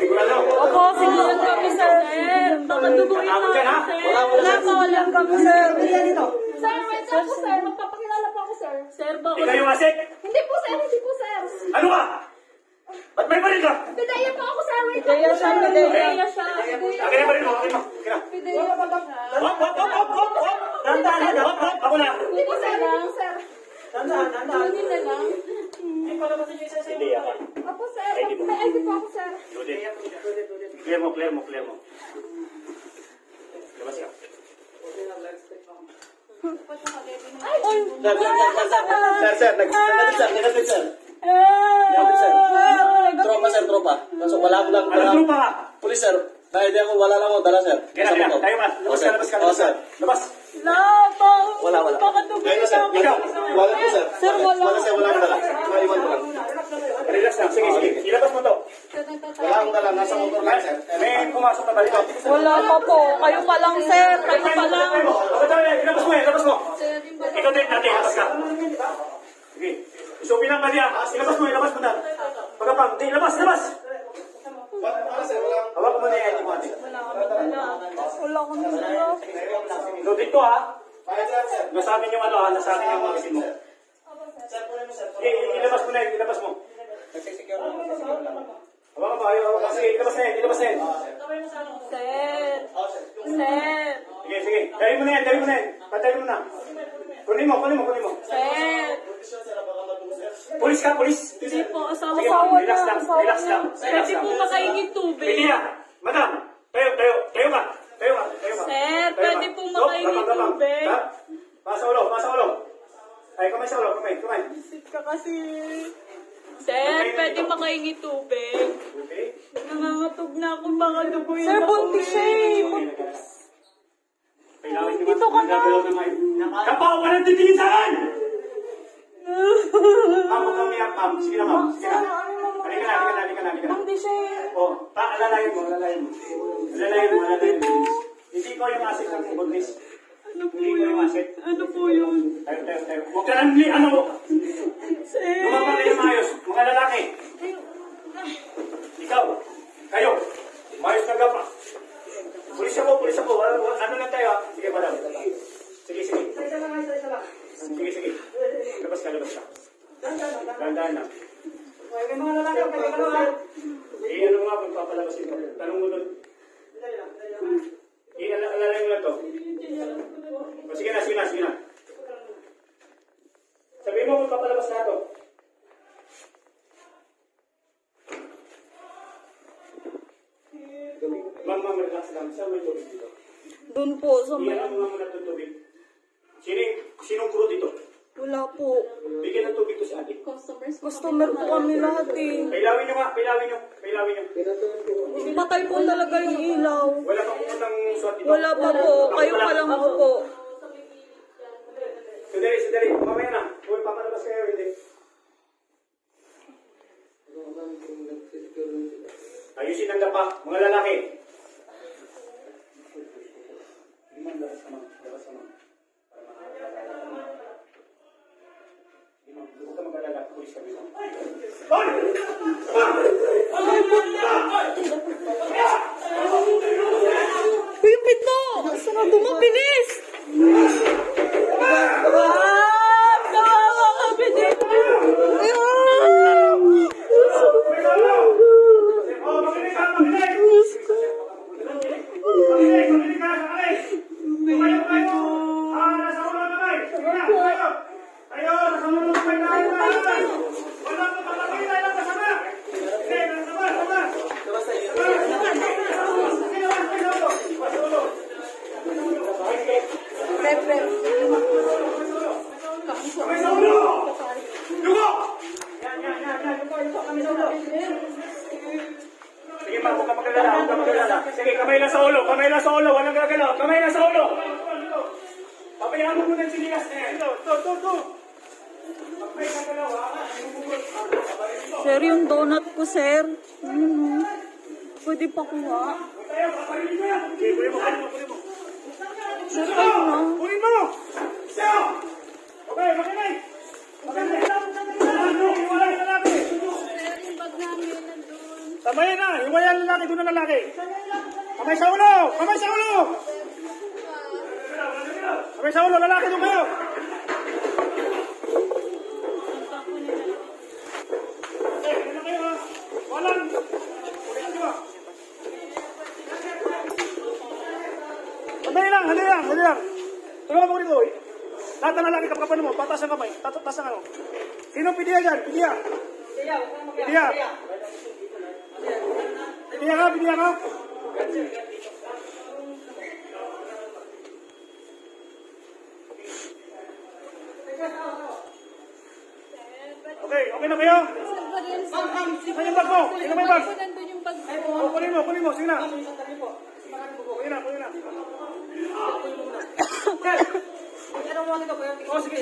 Sigurado. Opo, sigurado kami, sir. Baka duguin na kami, sir. Wala kami, sir. Sir, wait lang po, sir. Magpapakilala po ako, sir. Sir, baka... Ikaw yung asik? Hindi po, sir. Hindi po, sir. Ano ka? Ba't may baril ka? Pidaya po ako, sir. Wait Kaya siya, kaya siya. Akin na baril mo, akin mo. Akin na. Pidaya po ako. Hop! Dahan-dahan, hop! Ako na. Hindi po, sir. Hindi po, sir. Kunin na lang. Hindi ako. Opo, sir. May ID po ako, sir. Clear mo. Labas ka. Sir, nag-sir, sir. Tropa. Kaso wala mo lang. Anong trupa ka? Pulis, sir. Dahil ako, wala lang ako dala, sir. Kaya, tayo ka. Labas ka. Oo, sir. Labas. Wala. Baka duguin Ngayon, sir. na kami. Ikaw. Wala po, sir. Sir, wala. Wala, sir. Wala akong dala. Maiwan ko lang. Relax lang. Sige. Ilabas mo to. Wala akong dala. Nasa motor lang, sir. May pumasok na balik. Wala pa po. Kayo pa lang, sir. Kayo pa lang. Ilabas mo. Ikaw din natin. Labas ka. Sige. Isupin ang baliya. Ilabas mo na. Pagkapang. Di, labas. Wala, sir. Wala. Hawak mo na yung ID mo, ate. Wala akong dala. So, dito ha. Kaya, sir. Nasa akin yung nasa akin yung magasin mo. Sir, kunin mo, sir. Ilabas mo na yun, ilabas mo. Nagsisecure lang. Hawakan mo, ayaw. Sige, ilabas na yun. Sir. Oo, sir. Sir. Sige. Dali mo na yan. Patay mo na. Kunin mo. Sir. Pulis ka. Hindi po. Asawa Sige, ko. relax lang. Pwede po makaingin tubig. Pwede yan. Madam, tayo ka. Sir, pwede po makaingin tubig. Pasa ulo. Ay, kamay sa ulo. Kamay. Sit ka kasi. Sir, pwede makaingin tubig. Okay. Nangangatog na ako. Baka duguin Sir, na buntis siya eh. Dito ka na. Kapawa ng titingin sa akin! Ma'am, huwag kang miyak, ma'am. Sige na, ma'am. Halika na. Hindi siya eh. Alalayan mo. Hindi ko yung asset ng buntis. Ano po Hindi ko yung yun? asset. Ano po yun? Tayo. Huwag ka lang, Sir. Lumabang kayo maayos. Mga lalaki. Ikaw. Kayo. Maayos na gapa. Pulis ako. Ano lang tayo, ha? Sige, madam. Sige. Sige. Labas ka. Dahan-dahan lang. Ano nga, magpapalabasin mo. Tanong mo doon. Alalay mo lang to. Sige na. Sabihin mo kung papalabas na to. Ma'am, relax lang. Saan may tubig dito? Doon po. Sa may... Iyan mo nga muna itong tubig. Sinong crew dito? Wala po. Bigyan ng tubig to si ate. Customer po kami lahat eh. Pailawin nyo. Patay po talaga yung ilaw. Wala pa pupuntang SWAT dito. Wala pa po. Kayo pa lang po. Sandali. Mamaya na. Kung papalabas kayo, hindi. Ayusin ang dapa. Mga lalaki. Labas ka, ma'am. Huwag ka mag-alala. Pulis kami. Uy, yung pinto! Saan na dumabilis? Sige, ma'am, huwag ka mag-alala. Sige, kamay lang sa ulo. Walang gagalaw. Kamay lang sa ulo. Pabayaan mo muna yung sinilas na yan. Ito. Pag may gagalaw, ha? Sir, yung donut ko, sir. Pwede pa kuha. Tayo, paparilin mo yan. Sige, kunin mo. Sir, kayo na. Kunin mo! Siya! Okay, makinay! Makinay! Wala yung lalaki! Kamay na! Hiwayan ang lalaki, doon ang lalaki. Kamay sa ulo! Kamay sa ulo! Kamay sa ulo, lalaki doon kayo! Okay, ano kayo ha? Walang! Ulitin nyo ha? Sandali lang, sandali lang, sandali lang. Tulungan mo rito. Lahat ng lalaki kapkapan mo, patas ang kamay. Tatas ang ano. Sinong pidiya dyan? Pidiya. Pidiya. Pidiya ka, pidiya ka. Okay, okay na kayo? Saan yung bag mo? Sino may bag? Kunin mo, sige na. Kunin na. Oh, sige.